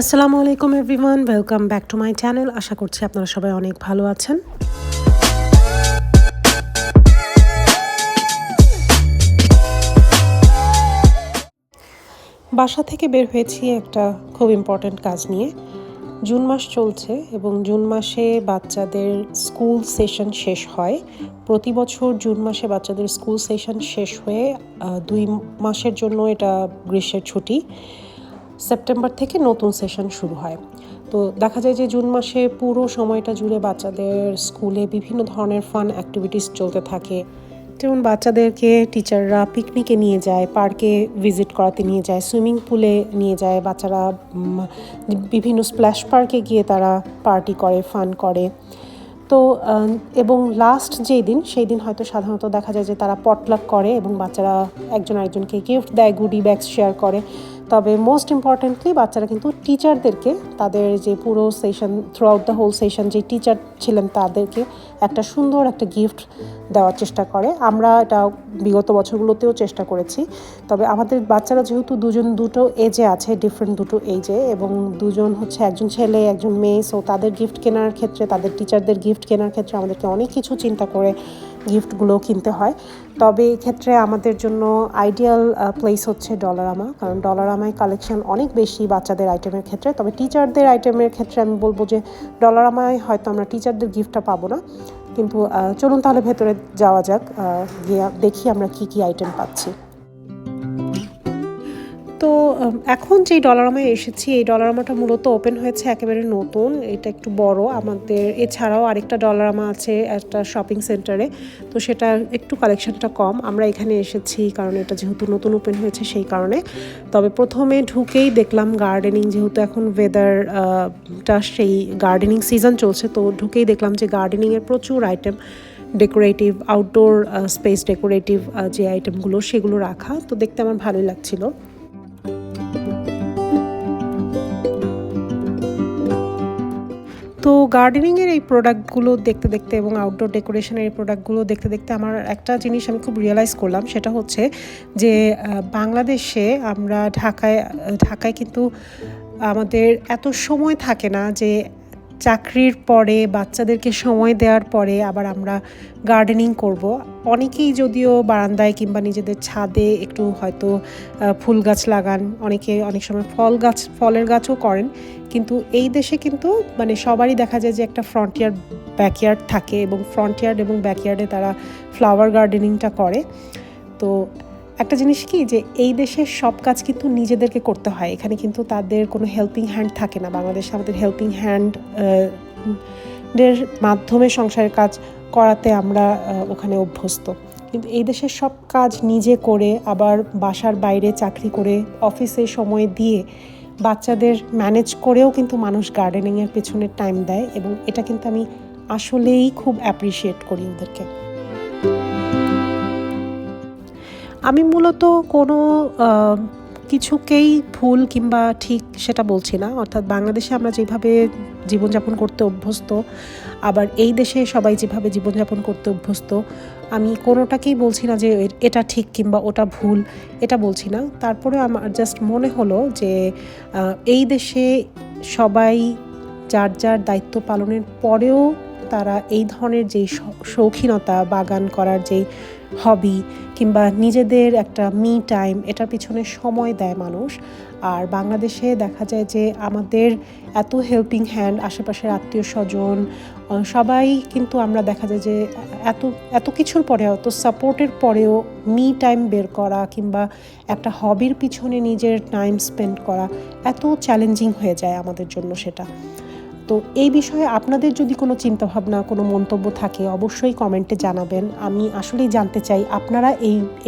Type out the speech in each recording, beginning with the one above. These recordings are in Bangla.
আসসালামু আলাইকুম everyone, welcome back to my channel. আশা করছি আপনারা সবাই অনেক ভালো আছেন। বাসা থেকে বের হয়েছি একটা খুব ইম্পর্ট্যান্ট কাজ নিয়ে। জুন মাস চলছে এবং জুন মাসে বাচ্চাদের স্কুল সেশন শেষ হয়। প্রতি বছর জুন মাসে বাচ্চাদের স্কুল সেশন শেষ হয়ে 2 মাসের জন্য এটা গ্রীষ্মের ছুটি। সেপ্টেম্বর থেকে নতুন সেশন শুরু হয়। তো দেখা যায় যে জুন মাসে পুরো সময়টা জুড়ে বাচ্চাদের স্কুলে বিভিন্ন ধরনের ফান অ্যাক্টিভিটিস চলতে থাকে। যেমন বাচ্চাদেরকে টিচাররা পিকনিকে নিয়ে যায়, পার্কে ভিজিট করাতে নিয়ে যায়, সুইমিং পুলে নিয়ে যায়, বাচ্চারা বিভিন্ন স্প্ল্যাশ পার্কে গিয়ে তারা পার্টি করে, ফান করে। তো এবং লাস্ট যেই দিন সেই দিন হয়তো সাধারণত দেখা যায় যে তারা পটলাক করে এবং বাচ্চারা একজন আরেকজনকে গিফট দেয়, গুডি ব্যাগস শেয়ার করে। তবে মোস্ট ইম্পর্টেন্টলি বাচ্চারা কিন্তু টিচারদেরকে তাদের যে পুরো session, through the whole session যে টিচার ছিলেন তাদেরকে একটা সুন্দর একটা গিফট দেওয়ার চেষ্টা করে। আমরা এটা বিগত বছরগুলোতেও চেষ্টা করেছি। তবে আমাদের বাচ্চারা যেহেতু দুটো এজে আছে, ডিফারেন্ট দুটো এজে, এবং দুজন হচ্ছে একজন ছেলে একজন মেয়ে, সো তাদের গিফট কেনার ক্ষেত্রে, তাদের টিচারদের গিফট কেনার ক্ষেত্রে আমাদেরকে অনেক কিছু চিন্তা করে গিফটগুলো কিনতে হয়। তবে এক্ষেত্রে আমাদের জন্য আইডিয়াল প্লেস হচ্ছে ডলারামা, কারণ ডলারামায় কালেকশন অনেক বেশি বাচ্চাদের আইটেমের ক্ষেত্রে। তবে টিচারদের আইটেমের ক্ষেত্রে আমি বলবো যে ডলারামায় হয়তো আমরা টিচারদের গিফটটা পাবো না, কিন্তু চলুন তাহলে ভেতরে যাওয়া যাক, গিয়ে দেখি আমরা কি কি আইটেম পাচ্ছি। তো এখন যেই ডলারামায় এসেছি, এই ডলারামাটা মূলত ওপেন হয়েছে একেবারে নতুন, এটা একটু বড় আমাদের। এছাড়াও আরেকটা ডলারামা আছে একটা শপিং সেন্টারে, তো সেটা একটু কালেকশনটা কম। আমরা এখানে এসেছি কারণ এটা যেহেতু নতুন ওপেন হয়েছে সেই কারণে। তবে প্রথমে ঢুকেই দেখলাম গার্ডেনিং, যেহেতু এখন ওয়েদারটা সেই গার্ডেনিং সিজন চলছে, তো ঢুকেই দেখলাম যে গার্ডেনিংয়ের প্রচুর item, decorative, outdoor space decorative যে আইটেমগুলো সেগুলো রাখা, তো দেখতে আমার ভালোই লাগছিল। তো গার্ডেনিংয়ের এই প্রোডাক্টগুলো দেখতে দেখতে এবং আউটডোর ডেকোরেশনের এই প্রোডাক্টগুলো দেখতে দেখতে আমার একটা জিনিস আমি খুব রিয়েলাইজ করলাম, সেটা হচ্ছে যে বাংলাদেশে আমরা ঢাকায় কিন্তু আমাদের এত সময় থাকে না যে চাকরির পরে বাচ্চাদেরকে সময় দেওয়ার পরে আবার আমরা গার্ডেনিং করব। অনেকেই যদিও বারান্দায় কিংবা নিজেদের ছাদে একটু হয়তো ফুল গাছ লাগান, অনেকে অনেক সময় ফলের গাছও করেন, কিন্তু এই দেশে কিন্তু মানে সবারই দেখা যায় যে একটা ফ্রন্টিয়ার ব্যাকইয়ার্ড থাকে এবং ফ্রন্টিয়ার্ড এবং ব্যাকইয়ার্ডে তারা ফ্লাওয়ার গার্ডেনিংটা করে। তো একটা জিনিস কি, যে এই দেশের সব কাজ কিন্তু নিজেদেরকে করতে হয়, এখানে কিন্তু তাদের কোনো হেল্পিং হ্যান্ড থাকে না। বাংলাদেশে আমাদের হেল্পিং হ্যান্ড দের মাধ্যমে সংসারের কাজ করাতে আমরা ওখানে অভ্যস্ত, কিন্তু এই দেশের সব কাজ নিজে করে, আবার বাসার বাইরে চাকরি করে অফিসে সময় দিয়ে বাচ্চাদের ম্যানেজ করেও কিন্তু মানুষ গার্ডেনিংয়ের পেছনে টাইম দেয়, এবং এটা কিন্তু আমি আসলেই খুব অ্যাপ্রিসিয়েট করি ওদেরকে। আমি মূলত কোনো কিছুকেই ভুল কিংবা ঠিক সেটা বলছি না, অর্থাৎ বাংলাদেশে আমরা যেভাবে জীবনযাপন করতে অভ্যস্ত, আবার এই দেশে সবাই যেভাবে জীবনযাপন করতে অভ্যস্ত, আমি কোনোটাকেই বলছি না যে এটা ঠিক কিংবা ওটা ভুল, এটা বলছি না। তারপরে আমার জাস্ট মনে হলো যে এই দেশে সবাই যার যার দায়িত্ব পালনের পরেও তারা এই ধরনের যেই শৌখিনতা, বাগান করার যেই হবি কিংবা নিজেদের একটা মি টাইম, এটার পিছনে সময় দেয় মানুষ। আর বাংলাদেশে দেখা যায় যে আমাদের এত হেল্পিং হ্যান্ড, আশেপাশের আত্মীয় স্বজন সবাই কিন্তু আমরা দেখা যায় যে এত কিছুর পরেও, এত সাপোর্টের পরেও মি টাইম বের করা কিংবা একটা হবির পিছনে নিজের টাইম স্পেন্ড করা এত চ্যালেঞ্জিং হয়ে যায় আমাদের জন্য সেটা। তো এই বিষয়ে আপনাদের যদি কোনো চিন্তাভাবনা, কোনো মন্তব্য থাকে অবশ্যই কমেন্টে জানাবেন। আমি আসলেই জানতে চাই আপনারা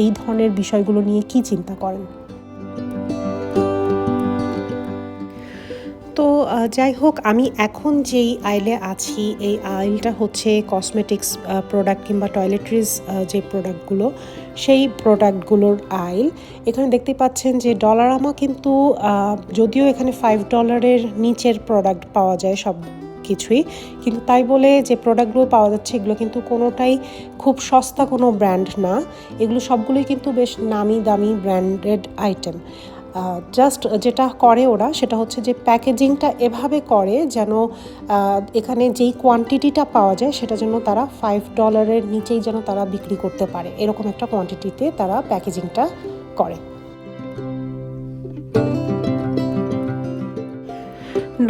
এই ধরনের বিষয়গুলো নিয়ে কি চিন্তা করেন। তো যাই হোক, আমি এখন যেই আইলে আছি, এই আইলটা হচ্ছে কসমেটিক্স প্রোডাক্ট কিংবা টয়লেট্রিজ যে প্রোডাক্টগুলো, সেই প্রোডাক্টগুলোর আইল। এখানে দেখতে পাচ্ছেন যে ডলারামা কিন্তু যদিও এখানে $5 নিচের প্রোডাক্ট পাওয়া যায় সব কিছুই, কিন্তু তাই বলে যে প্রোডাক্টগুলো পাওয়া যাচ্ছে এগুলো কিন্তু কোনোটাই খুব সস্তা কোনো ব্র্যান্ড না, এগুলো সবগুলোই কিন্তু বেশ নামি দামি ব্র্যান্ডেড আইটেম। জাস্ট যেটা করে ওরা সেটা হচ্ছে যে প্যাকেজিংটা এভাবে করে যেন এখানে যেই কোয়ান্টিটিটা পাওয়া যায় সেটা যেন তারা $5 নিচেই যেন তারা বিক্রি করতে পারে, এরকম একটা কোয়ান্টিটিতে তারা প্যাকেজিংটা করে।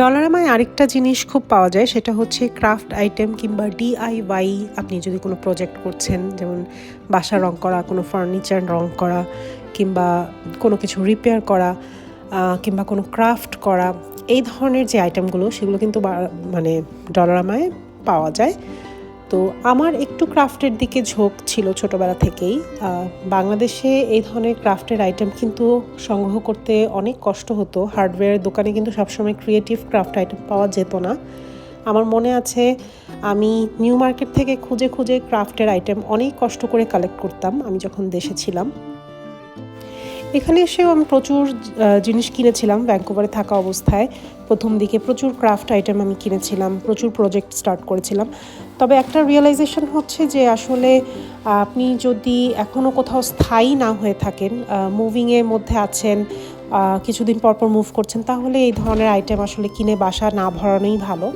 ডলারামায় আরেকটা জিনিস খুব পাওয়া যায়, সেটা হচ্ছে ক্রাফট আইটেম কিংবা DIY। আপনি যদি কোনো প্রজেক্ট করছেন, যেমন বাসা রং করা, কোনো ফার্নিচার রং করা, কিংবা কোনো কিছু রিপেয়ার করা, কিংবা কোনো ক্রাফট করা, এই ধরনের যে আইটেমগুলো সেগুলো কিন্তু মানে ডলারামায় পাওয়া যায়। তো আমার একটু ক্রাফটের দিকে ঝোঁক ছিল ছোটোবেলা থেকেই। বাংলাদেশে এই ধরনের ক্রাফটের আইটেম কিন্তু সংগ্রহ করতে অনেক কষ্ট হতো। হার্ডওয়্যার দোকানে কিন্তু সবসময় ক্রিয়েটিভ ক্রাফট আইটেম পাওয়া যেত না। আমার মনে আছে আমি নিউ মার্কেট থেকে খুঁজে খুঁজে ক্রাফটের আইটেম অনেক কষ্ট করে কালেক্ট করতাম আমি যখন দেশে ছিলাম। এখানে এসেও আমি প্রচুর জিনিস কিনেছিলাম ভ্যাঙ্কুভারে থাকা অবস্থায়। প্রথম দিকে প্রচুর ক্রাফট আইটেম আমি কিনেছিলাম, প্রচুর প্রজেক্ট স্টার্ট করেছিলাম। তবে একটা রিয়েলাইজেশন হচ্ছে যে আসলে আপনি যদি এখনও কোথাও স্থায়ী না হয়ে থাকেন, মুভিংয়ের মধ্যে আছেন, কিছুদিন পর পর মুভ করছেন, তাহলে এই ধরনের আইটেম আসলে কিনে বাসা না ভরানোই ভালো।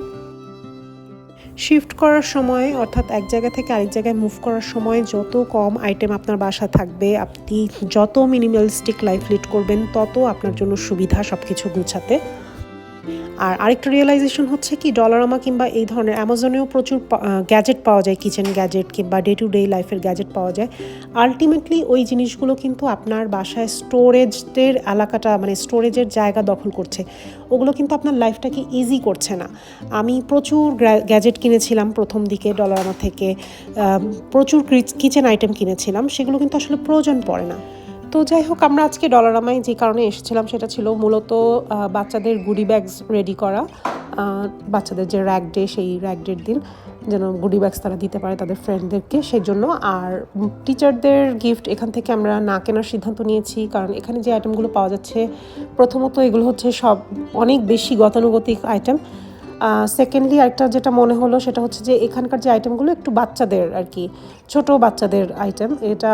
শিফট করার সময়, অর্থাৎ এক জায়গা থেকে আরেক জায়গায় মুভ করার সময় যত কম আইটেম আপনার বাসা থাকবে, আপনি যত মিনিমালিস্টিক লাইফ লিড করবেন, তত আপনার জন্য সুবিধা সব কিছু গুছাতে। আর আরেকটা রিয়েলাইজেশন হচ্ছে কি, ডলারামা কিংবা এই ধরনের অ্যামাজনেও প্রচুর গ্যাজেট পাওয়া যায়, কিচেন গ্যাজেট কিংবা ডে টু ডে লাইফের গ্যাজেট পাওয়া যায়। আলটিমেটলি ওই জিনিসগুলো কিন্তু আপনার বাসায় স্টোরেজের এলাকাটা, মানে স্টোরেজের জায়গা দখল করছে, ওগুলো কিন্তু আপনার লাইফটাকে ইজি করছে না। আমি প্রচুর গ্যাজেট কিনেছিলাম প্রথম দিকে ডলারামা থেকে, প্রচুর কিচেন আইটেম কিনেছিলাম, সেগুলো কিন্তু আসলে প্রয়োজন পড়ে না। তো যাই হোক, আমরা আজকে ডলারামায় যে কারণে এসেছিলাম সেটা ছিল মূলত বাচ্চাদের গুডি ব্যাগস রেডি করা। বাচ্চাদের যে র্যাক ডে, সেই র্যাক ডের দিন যেন গুডি ব্যাগস তারা দিতে পারে তাদের ফ্রেন্ডদেরকে, সেই জন্য। আর টিচারদের গিফট এখান থেকে আমরা না কেনার সিদ্ধান্ত নিয়েছি, কারণ এখানে যে আইটেমগুলো পাওয়া যাচ্ছে, প্রথমত এগুলো হচ্ছে সব অনেক বেশি গতানুগতিক আইটেম। সেকেন্ডলি আরেকটা যেটা মনে হলো সেটা হচ্ছে যে এখানকার যে আইটেমগুলো একটু বাচ্চাদের আর কি, ছোট বাচ্চাদের আইটেম, এটা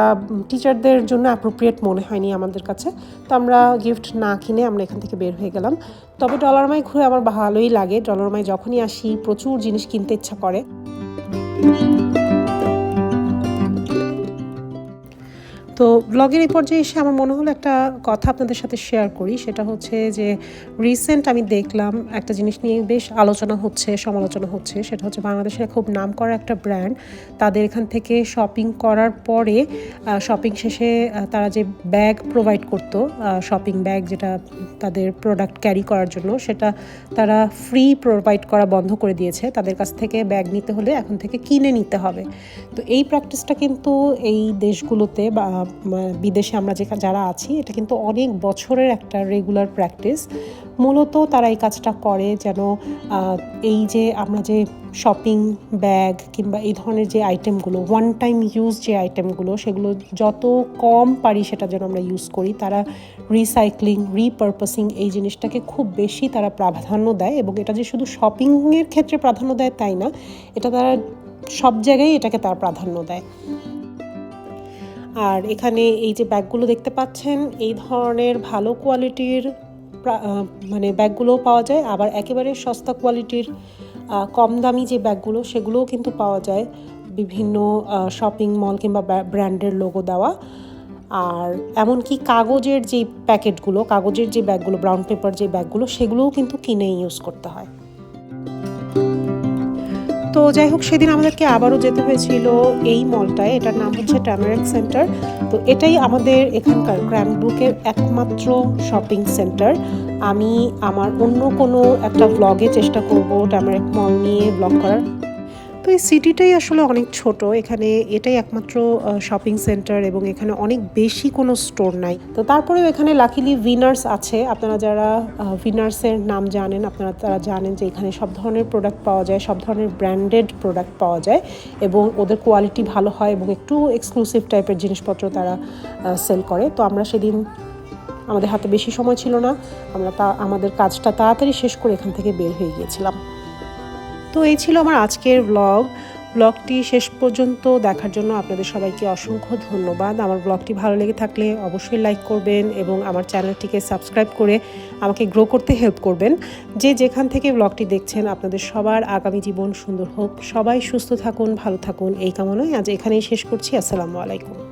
টিচারদের জন্য অ্যাপ্রোপ্রিয়েট মনে হয়নি আমাদের কাছে। তো আমরা গিফট না কিনে আমরা এখান থেকে বের হয়ে গেলাম। তবে ডলারামায় ঘুরে আমার ভালোই লাগে। ডলারামায় যখনই আসি প্রচুর জিনিস কিনতে ইচ্ছা করে। তো ব্লগের এই পর্যায়ে এসে আমার মনে হলো একটা কথা আপনাদের সাথে শেয়ার করি, সেটা হচ্ছে যে রিসেন্ট আমি দেখলাম একটা জিনিস নিয়ে বেশ আলোচনা হচ্ছে, সমালোচনা হচ্ছে। সেটা হচ্ছে বাংলাদেশের খুব নামকরা একটা ব্র্যান্ড, তাদের এখান থেকে শপিং করার পরে শপিং শেষে তারা যে ব্যাগ প্রোভাইড করতো, শপিং ব্যাগ যেটা তাদের প্রোডাক্ট ক্যারি করার জন্য, সেটা তারা ফ্রি প্রোভাইড করা বন্ধ করে দিয়েছে। তাদের কাছ থেকে ব্যাগ নিতে হলে এখন থেকে কিনে নিতে হবে। তো এই প্র্যাকটিসটা কিন্তু এই দেশগুলোতে বা বিদেশে আমরা যারা আছি, এটা কিন্তু অনেক বছরের একটা রেগুলার প্র্যাকটিস। মূলত তারা এই কাজটা করে যেন এই যে আমরা যে শপিং ব্যাগ কিংবা এই ধরনের যে আইটেমগুলো, ওয়ান টাইম ইউজ যে আইটেমগুলো, সেগুলো যত কম পারি সেটা যেন আমরা ইউজ করি। তারা রিসাইক্লিং, রিপারপাসিং এই জিনিসটাকে খুব বেশি তারা প্রাধান্য দেয়, এবং এটা যে শুধু শপিংয়ের ক্ষেত্রে প্রাধান্য দেয় তাই না, এটা তারা সব জায়গায় এটাকে তার প্রাধান্য দেয়। আর এখানে এই যে ব্যাগগুলো দেখতে পাচ্ছেন, এই ধরনের ভালো কোয়ালিটির মানে ব্যাগগুলোও পাওয়া যায়, আবার একেবারে সস্তা কোয়ালিটির কম দামি যে ব্যাগগুলো, সেগুলোও কিন্তু পাওয়া যায় বিভিন্ন শপিং মল কিংবা ব্র্যান্ডের লোগো দেওয়া। আর এমনকি কাগজের যে প্যাকেটগুলো, কাগজের যে ব্যাগগুলো, ব্রাউন পেপার যে ব্যাগগুলো, সেগুলোও কিন্তু কিনে ইউজ করতে হয়। তো যাই হোক, সেদিন আমাদেরকে আবারও যেতে হয়েছিল এই মলটায়, এটার নাম হচ্ছে ট্যামারেক সেন্টার। তো এটাই আমাদের এখানকার ক্র্যানব্রুকের একমাত্র শপিং সেন্টার। আমি আমার অন্য কোনো একটা ব্লগে চেষ্টা করব ট্যামারেক মল নিয়ে ব্লগ করার। তো এই সিটিটাই আসলে অনেক ছোট, এখানে এটাই একমাত্র শপিং সেন্টার, এবং এখানে অনেক বেশি কোনো স্টোর নাই। তো তারপরেও এখানে লাকিলি উইনার্স আছে। আপনারা যারা উইনার্সের নাম জানেন, আপনারা তারা জানেন যে এখানে সব ধরনের প্রোডাক্ট পাওয়া যায়, সব ধরনের ব্র্যান্ডেড প্রোডাক্ট পাওয়া যায়, এবং ওদের কোয়ালিটি ভালো হয়, এবং একটু এক্সক্লুসিভ টাইপের জিনিসপত্র তারা সেল করে। তো আমরা সেদিন, আমাদের হাতে বেশি সময় ছিল না, আমরা আমাদের কাজটা তাড়াতাড়ি শেষ করে এখান থেকে বের হয়ে গিয়েছিলাম। তো এই ছিল আমার আজকের ব্লগ। ব্লগটি শেষ পর্যন্ত দেখার জন্য আপনাদের সবাইকে অসংখ্য ধন্যবাদ। আমার ব্লগটি ভালো লেগে থাকলে অবশ্যই লাইক করবেন এবং আমার চ্যানেলটিকে সাবস্ক্রাইব করে আমাকে গ্রো করতে হেল্প করবেন। যে যেখান থেকে ব্লগটি দেখছেন আপনাদের সবার আগামী জীবন সুন্দর হোক, সবাই সুস্থ থাকুন, ভালো থাকুন এই কামনায় আজ এখানেই শেষ করছি। আসসালামু আলাইকুম।